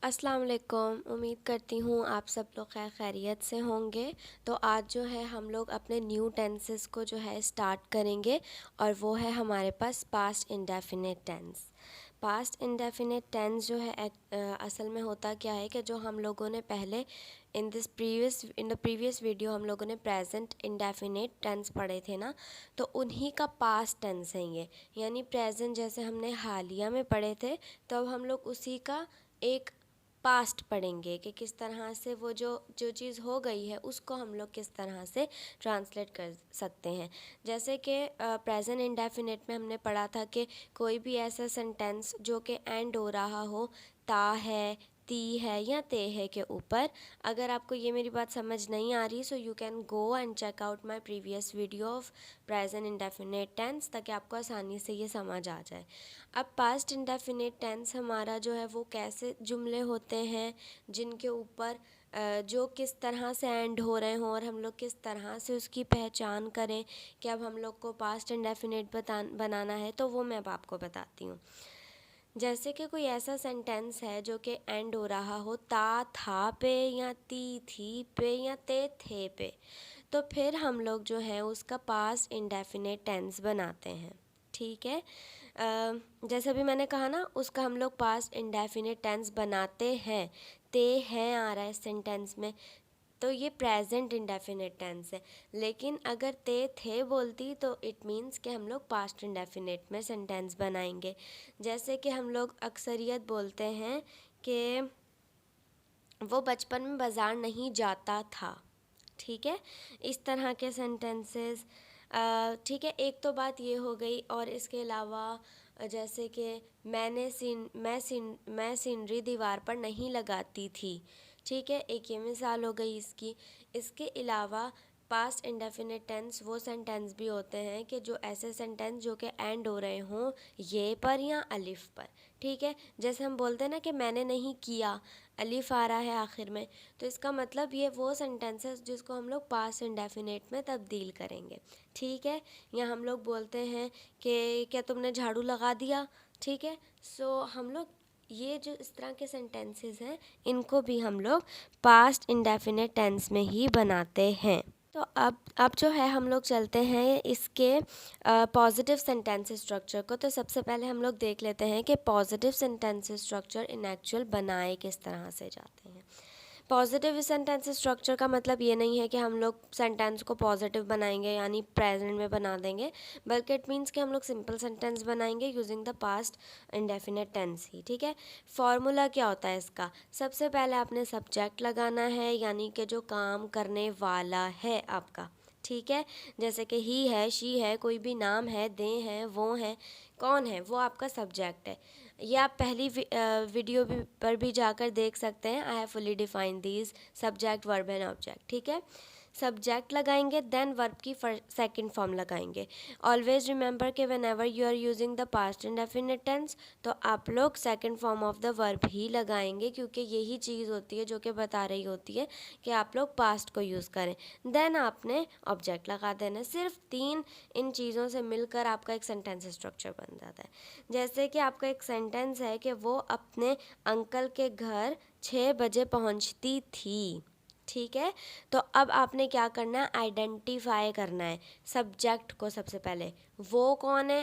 अस्सलाम वालेकुम। उम्मीद करती हूँ आप सब लोग खैर खैरियत से होंगे। तो आज जो है हम लोग अपने न्यू टेंसेस को जो है स्टार्ट करेंगे और वो है हमारे पास past indefinite tense. Past indefinite tense जो है असल में होता क्या है कि जो हम लोगों ने पहले इन द प्रीवियस वीडियो हम लोगों ने प्रेजेंट इंडेफिनिट टेंस पढ़े थे ना, तो उन्हीं का पास्ट टेंस है ये। यानी प्रेजेंट जैसे हमने हालिया में पढ़े थे, तो अब हम लोग उसी का एक पास्ट पढ़ेंगे कि किस तरह से वो जो जो चीज़ हो गई है उसको हम लोग किस तरह से ट्रांसलेट कर सकते हैं। जैसे कि प्रेजेंट इंडेफिनिट में हमने पढ़ा था कि कोई भी ऐसा सेंटेंस जो कि एंड हो रहा हो ता है, ती है या ते है के ऊपर। अगर आपको ये मेरी बात समझ नहीं आ रही, so you can go and check out my previous video of present indefinite tense, ताकि आपको आसानी से ये समझ आ जाए। अब पास्ट इंडेफिनिट टेंस हमारा जो है वो कैसे जुमले होते हैं जिनके ऊपर जो किस तरह से एंड हो रहे हों और हम लोग किस तरह से उसकी पहचान करें कि अब हम लोग को पास्ट इंडेफिनिट बनाना है, तो वो मैं अब आपको बताती हूँ। जैसे कि कोई ऐसा सेंटेंस है जो कि एंड हो रहा हो ता था पे या ती थी पे या ते थे पे, तो फिर हम लोग जो है उसका पास्ट इंडेफिनिट टेंस बनाते हैं। ठीक है। जैसे अभी मैंने कहा ना, उसका हम लोग पास्ट इंडेफिनिट टेंस बनाते हैं। ते हैं आ रहा है सेंटेंस में, तो ये प्रेजेंट इंडेफिनिट टेंस है। लेकिन अगर ते थे बोलती तो इट मीन्स कि हम लोग पास्ट इंडेफिनिट में सेंटेंस बनाएंगे। जैसे कि हम लोग अक्सरियत बोलते हैं कि वो बचपन में बाज़ार नहीं जाता था। ठीक है, इस तरह के सेंटेंसेस। ठीक है, एक तो बात ये हो गई। और इसके अलावा जैसे कि मैं सीनरी दीवार पर नहीं लगाती थी। ठीक है, एक ये मिसाल हो गई इसकी। इसके अलावा पास्ट इंडेफिनिट टेंस वो सेंटेंस भी होते हैं कि जो ऐसे सेंटेंस जो कि एंड हो रहे हों ये पर या अलिफ पर। ठीक है, जैसे हम बोलते हैं ना कि मैंने नहीं किया, अलिफ आ रहा है आखिर में, तो इसका मतलब ये वो सेंटेंस है जिसको हम लोग पास्ट इंडेफिनिट में तब्दील करेंगे। ठीक है, या हम लोग बोलते हैं कि क्या तुमने झाड़ू लगा दिया। ठीक है, सो हम लोग ये जो इस तरह के सेंटेंसेस हैं इनको भी हम लोग पास्ट इंडेफिनिट टेंस में ही बनाते हैं। तो अब जो है हम लोग चलते हैं इसके पॉजिटिव सेंटेंस स्ट्रक्चर को। तो सबसे पहले हम लोग देख लेते हैं कि positive sentence structure in actual बनाए किस तरह से जाते हैं। पॉजिटिव सेंटेंस स्ट्रक्चर का मतलब ये नहीं है कि हम लोग सेंटेंस को पॉजिटिव बनाएंगे यानी प्रेजेंट में बना देंगे, बल्कि इट मीन्स कि हम लोग सिंपल सेंटेंस बनाएंगे using the past indefinite tense ही। ठीक है, फॉर्मूला क्या होता है इसका? सबसे पहले आपने सब्जेक्ट लगाना है, यानी कि जो काम करने वाला है आपका। ठीक है, जैसे कि ही है, शी है, कोई भी नाम है, दे हैं, वो हैं, कौन है, वो आपका सब्जेक्ट है। ये आप पहली वीडियो पर भी जाकर देख सकते हैं। I have fully define these subject verb and object. ठीक है, सब्जेक्ट लगाएंगे, देन वर्ब की सेकंड फॉर्म लगाएंगे। ऑलवेज रिमेंबर कि whenever you are using the past indefinite tense, तो आप लोग second form of the verb ही लगाएंगे, क्योंकि यही चीज़ होती है जो कि बता रही होती है कि आप लोग पास्ट को यूज़ करें। देन आपने ऑब्जेक्ट लगा देना। सिर्फ 3 इन चीज़ों से मिलकर आपका एक सेंटेंस स्ट्रक्चर बन जाता है। जैसे कि आपका एक सेंटेंस है कि वो अपने अंकल के घर 6 बजे पहुंचती थी। ठीक है, तो अब आपने क्या करना है? आइडेंटिफाई करना है सब्जेक्ट को। सबसे पहले वो कौन है?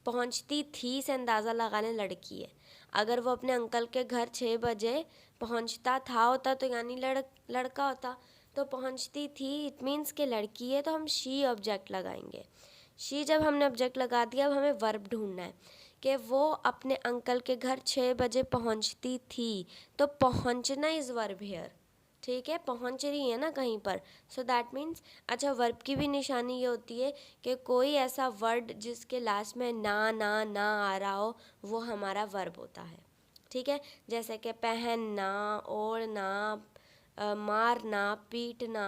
पहुंचती थी से अंदाज़ा लगाने लड़की है। अगर वो अपने अंकल के घर 6 बजे पहुंचता था होता तो यानी लड़का होता। तो पहुंचती थी इट मीन्स कि लड़की है, तो हम शी ऑब्जेक्ट लगाएंगे। शी जब हमने ऑब्जेक्ट लगा दिया, अब हमें वर्ब ढूंढना है कि वो अपने अंकल के घर 6 बजे पहुंचती थी। तो पहुंचना इज़ वर्ब हेयर। ठीक है, पहुंच रही है ना कहीं पर, सो दैट मीन्स। अच्छा, वर्ब की भी निशानी ये होती है कि कोई ऐसा वर्ड जिसके लास्ट में ना ना ना आ रहा हो, वो हमारा वर्ब होता है। ठीक है, जैसे कि पहनना, ओढ़ना, मारना, पीटना,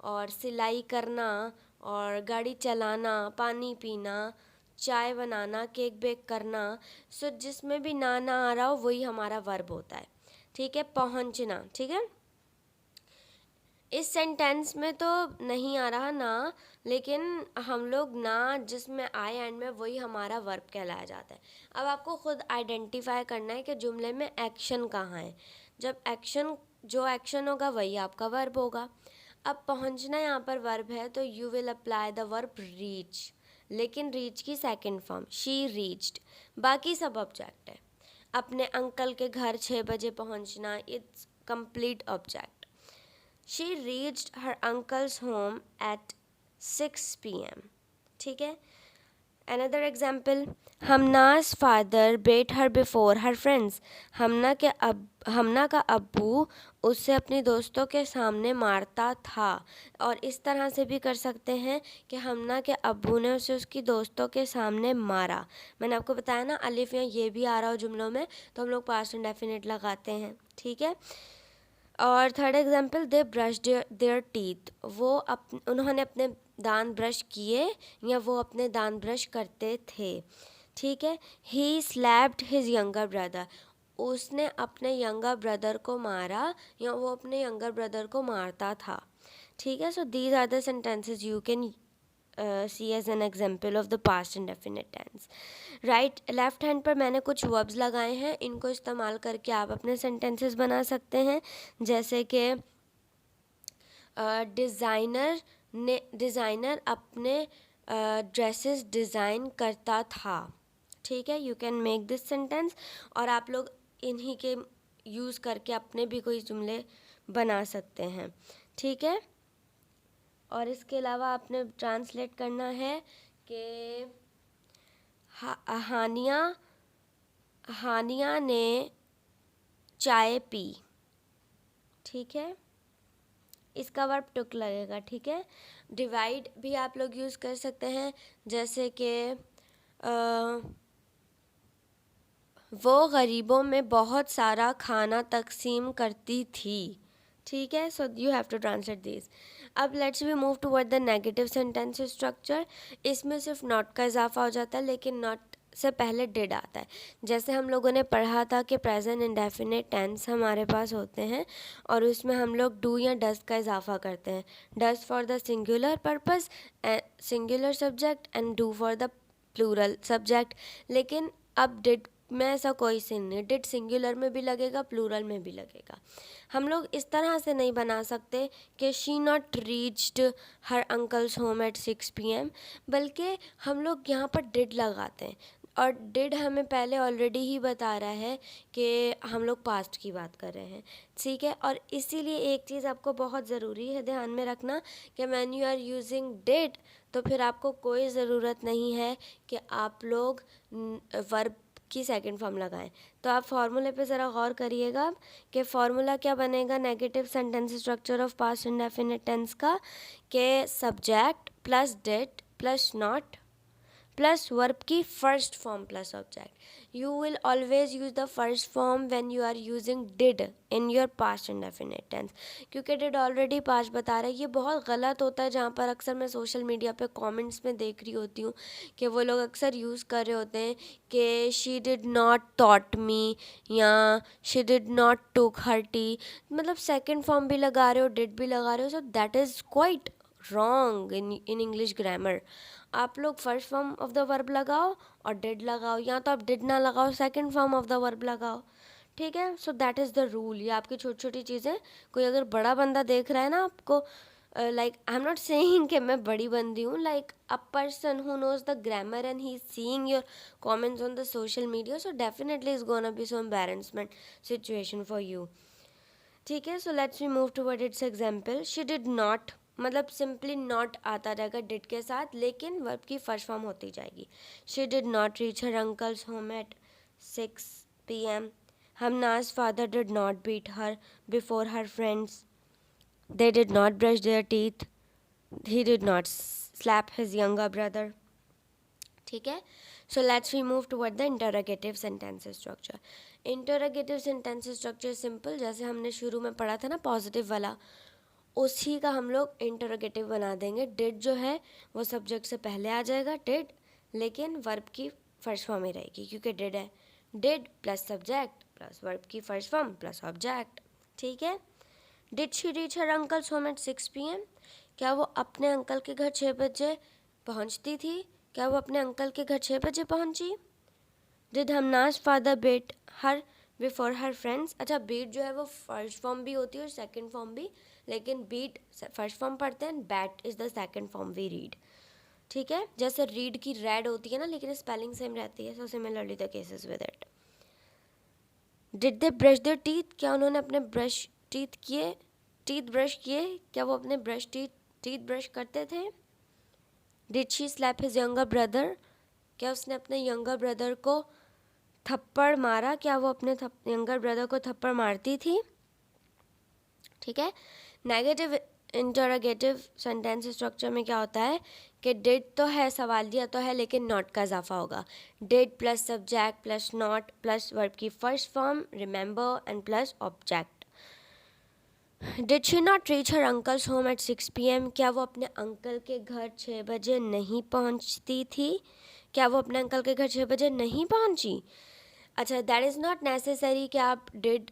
और सिलाई करना, और गाड़ी चलाना, पानी पीना, चाय बनाना, केक बेक करना। सो जिसमें भी ना ना आ रहा हो वही हमारा वर्ब होता है। ठीक है, पहुंचना। ठीक है, इस सेंटेंस में तो नहीं आ रहा ना, लेकिन हम लोग ना जिसमें आए एंड में वही हमारा वर्ब कहलाया जाता है। अब आपको खुद आइडेंटिफाई करना है कि जुमले में एक्शन कहाँ है। जब जो एक्शन होगा वही आपका वर्ब होगा। अब पहुंचना यहाँ पर वर्ब है तो you will apply the verb reach, लेकिन रीच की सेकंड फॉर्म शी रीच्ड, बाकी सब ऑब्जेक्ट है। अपने अंकल के घर 6 बजे पहुंचना, it's complete object. She reached her uncle's home at 6 PM। ठीक है। Another example, हमना's father beat her before her friends। हमना का अब्बू उससे अपनी दोस्तों के सामने मारता था। और इस तरह से भी कर सकते हैं कि हमना के अब्बू ने उसे उसकी दोस्तों के सामने मारा। मैंने आपको बताया ना अलिफ यहाँ ये भी आ रहा हो जुमलों में तो हम लोग पास्ट इंडेफिनिट लगाते हैं। ठीक है। और third example, they brush there teeth. उन्होंने अपने दांत ब्रश किए या वो अपने दांत ब्रश करते थे। ठीक है। ही स्लैप्ड हिज यंगर ब्रदर। उसने अपने यंगर ब्रदर को मारा या वो अपने यंगर ब्रदर को मारता था। ठीक है। So these are the sentences you can see as an example of the past indefinite tense। Left hand पर मैंने कुछ वर्ब्स लगाए हैं, इनको इस्तेमाल करके आप अपने सेंटेंसेस बना सकते हैं। जैसे कि डिज़ाइनर अपने ड्रेसेस डिज़ाइन करता था। ठीक है। You can make this sentence और आप लोग इन्हीं के यूज़ करके अपने भी कोई जुमले बना सकते हैं। ठीक है। और इसके अलावा आपने ट्रांसलेट करना है कि हानिया ने चाय पी। ठीक है। इसका वर्ब टुक लगेगा। ठीक है। डिवाइड भी आप लोग यूज़ कर सकते हैं, जैसे कि वो गरीबों में बहुत सारा खाना तकसीम करती थी। ठीक है। So you have to translate this. अब let's we move toward the negative sentence structure. इसमें सिर्फ नॉट का इजाफा हो जाता है, लेकिन नॉट से पहले डिड आता है। जैसे हम लोगों ने पढ़ा था कि प्रेजेंट इंडेफिनिट टेंस हमारे पास होते हैं और उसमें हम लोग डू या डज का इजाफा करते हैं। Does for the singular purpose, singular subject, and do for the plural subject. लेकिन अब डिड में ऐसा कोई सीन नहीं, डिड सिंगुलर में भी लगेगा, प्लूरल में भी लगेगा। हम लोग इस तरह से नहीं बना सकते कि she not reached her uncle's home at 6 PM, बल्कि हम लोग यहाँ पर डिड लगाते हैं। और डिड हमें पहले ऑलरेडी ही बता रहा है कि हम लोग पास्ट की बात कर रहे हैं। ठीक है। और इसीलिए एक चीज़ आपको बहुत ज़रूरी है ध्यान में रखना कि when you are using did तो फिर आपको कोई ज़रूरत नहीं है कि आप लोग वर्ब की सेकंड फॉर्म लगाएं। तो आप फार्मूले पे ज़रा गौर करिएगा कि फार्मूला क्या बनेगा negative sentence structure of past indefinite tense का, कि subject plus did plus not plus verb की first form plus object. You will always use the first form when you are using did in your past indefinite tense, क्योंकि did already past बता रहा है। ये बहुत गलत होता है, जहाँ पर अक्सर मैं सोशल मीडिया पे कमेंट्स में देख रही होती हूँ कि वो लोग अक्सर यूज़ कर रहे होते हैं कि she did not taught me या she did not took her tea, मतलब सेकेंड फॉर्म भी लगा रहे हो, डिड भी लगा रहे हो। So that is quite wrong in English grammar. आप लोग first form of the verb लगाओ और डिड लगाओ, या तो आप डिड ना लगाओ, second form of the verb लगाओ। ठीक है। सो दैट इज़ द रूल। ये आपकी छोटी छोटी चीज़ें, कोई अगर बड़ा बंदा देख रहा है ना आपको, like I am not saying कि मैं बड़ी बंदी हूँ, like a person who knows the grammar and he is seeing your comments on the social media, so definitely is gonna be so embarrassment situation for you. ठीक है। So let's we move toward its example. She did not, मतलब simply not आता रहेगा did के साथ, लेकिन verb की first form होती जाएगी। She did not reach her uncle's home at 6 PM। हमना's father did not beat her before her friends। They did not brush their teeth। He did not slap his younger brother। ठीक है। So let's we move toward the interrogative sentence structure. Interrogative sentence structure simple, जैसे हमने शुरू में पढ़ा था ना positive वाला, उसी का हम लोग इंटरोगेटिव बना देंगे। डिड जो है वो सब्जेक्ट से पहले आ जाएगा डिड, लेकिन वर्ब की फर्स्ट फॉर्म ही रहेगी क्योंकि डिड है। Did plus subject plus verb की फर्स्ट फॉर्म प्लस ऑब्जेक्ट। ठीक है। Did she reach her uncle's home at 6 PM। क्या वो अपने अंकल के घर 6 बजे पहुंचती थी? क्या वो अपने अंकल के घर 6 बजे पहुंची? डिड हमना's father beat her before her friends. अच्छा, बीट जो है वो फर्स्ट फॉर्म भी होती है और सेकंड फॉर्म भी, लेकिन बीट फर्स्ट फॉर्म पढ़ते हैं, but is the second form we read. ठीक है, जैसे रीड की रेड होती है ना, लेकिन स्पेलिंग सेम रहती है। So similarly the cases with it. Did they brush there teeth, क्या उन्होंने अपने ब्रश टीथ ब्रश किए, क्या वो अपने टीथ ब्रश करते थे। Did she slap his younger brother, क्या उसने अपने यंगर ब्रदर को थप्पड़ मारा, क्या वो अपने यंगर ब्रदर को थप्पड़ मारती थी। ठीक है, नेगेटिव इंटरोगेटिव सेंटेंस स्ट्रक्चर में क्या होता है कि डिड तो है, सवाल दिया तो है, लेकिन नॉट का इजाफा होगा। Did plus subject plus not plus verb की first form remember and plus object. Did she not reach her uncle's home at 6 PM, क्या वो अपने अंकल के घर 6 बजे नहीं पहुंचती थी, क्या वो अपने अंकल के घर 6 बजे नहीं पहुंची। अच्छा, दैट इज़ नॉट नेसेसरी कि आप डिड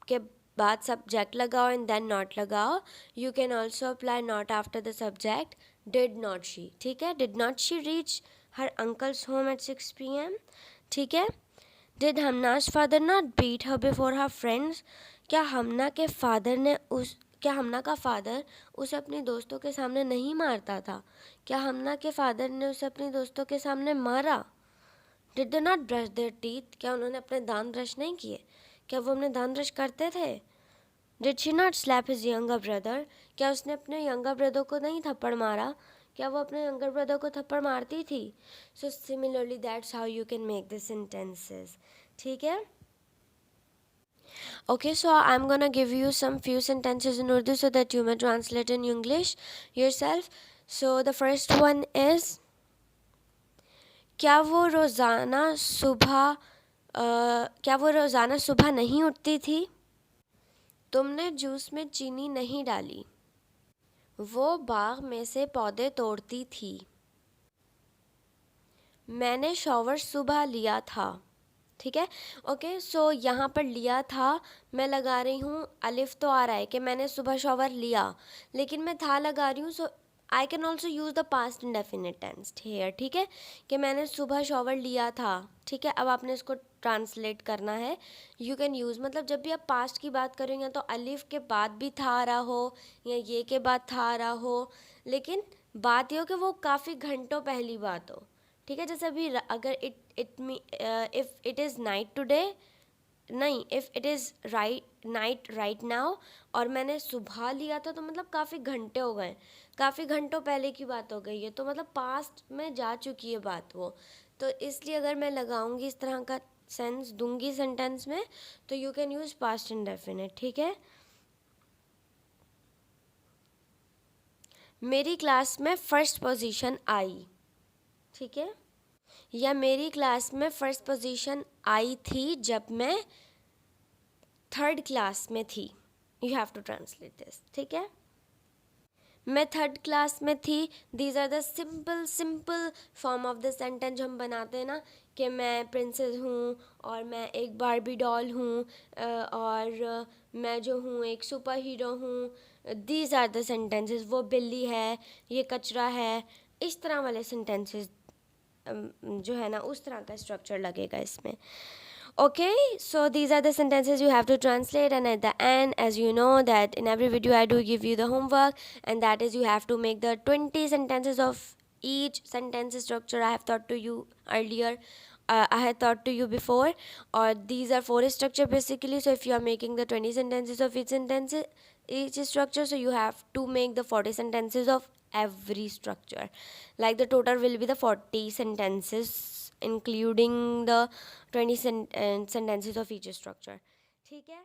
के बाद सब्जेक्ट लगाओ एंड देन नॉट लगाओ। You can also apply not after the subject. Did not she, ठीक है, did not she reach her uncle's home at 6 PM। ठीक है, did Hamna's father not beat her before her friends, क्या हमना का father उसे अपने दोस्तों के सामने नहीं मारता था, क्या हमना के फादर ने उसे अपने दोस्तों के सामने मारा। Did they not brush there teeth, क्या उन्होंने अपने दांत ब्रश नहीं किए, क्या वो अपने दांत ब्रश करते थे। Did she not slap his younger brother, क्या उसने अपने यंगर ब्रदर को नहीं थप्पड़ मारा, क्या वो अपने यंगर ब्रदर को थप्पड़ मारती थी। So similarly that's how you can make this sentences. ठीक है, okay, so I'm gonna give you some few sentences in Urdu so that you may translate in English yourself. So the first one is, क्या वो रोज़ाना सुबह नहीं उठती थी। तुमने जूस में चीनी नहीं डाली। वो बाग में से पौधे तोड़ती थी। मैंने शॉवर सुबह लिया था। ठीक है, ओके, सो यहाँ पर लिया था मैं लगा रही हूँ, अलिफ तो आ रहा है कि मैंने सुबह शॉवर लिया, लेकिन मैं था लगा रही हूँ। So I can also use the past indefinite tense here. ठीक है, कि मैंने सुबह शॉवर लिया था। ठीक है, अब आपने इसको ट्रांसलेट करना है। यू कैन यूज़, मतलब जब भी आप पास्ट की बात करेंगे तो अलिफ के बाद भी था आ रहा हो या ये के बाद था आ रहा हो, लेकिन बात ये हो कि वो काफ़ी घंटों पहली बात हो। ठीक है, जैसे अभी अगर if it is night today, नहीं, if it is night right now, और मैंने सुबह लिया था, तो मतलब काफ़ी घंटे हो गए, काफ़ी घंटों पहले की बात हो गई है, तो मतलब पास्ट में जा चुकी है बात वो। तो इसलिए अगर मैं लगाऊंगी इस तरह का सेंस दूंगी सेंटेंस में, तो you can use past indefinite. ठीक है, मेरी क्लास में फ़र्स्ट पोजीशन आई। ठीक है, या मेरी क्लास में फ़र्स्ट पोजीशन आई थी जब मैं थर्ड क्लास में थी। You have to translate this. ठीक है, मैं थर्ड क्लास में थी। These are the simple form of the sentence जो हम बनाते हैं ना, कि मैं प्रिंसेस हूँ और मैं एक बारबी डॉल हूँ और मैं जो हूँ एक सुपर हीरो हूँ। These are the sentences. वो बिल्ली है, ये कचरा है, इस तरह वाले सेंटेंसेस जो है ना, उस तरह का स्ट्रक्चर लगेगा इसमें। Okay, so these are the sentences you have to translate, and at the end, as you know that in every video I do give you the homework, and that is you have to make the 20 sentences of each sentence structure I have taught to you earlier. I had taught to you before, or these are 4 structure basically. So if you are making the 20 sentences of each structure, so you have to make the 40 sentences of every structure. Like the total will be the 40 sentences, including the 20 sentences of each structure. ठीक है,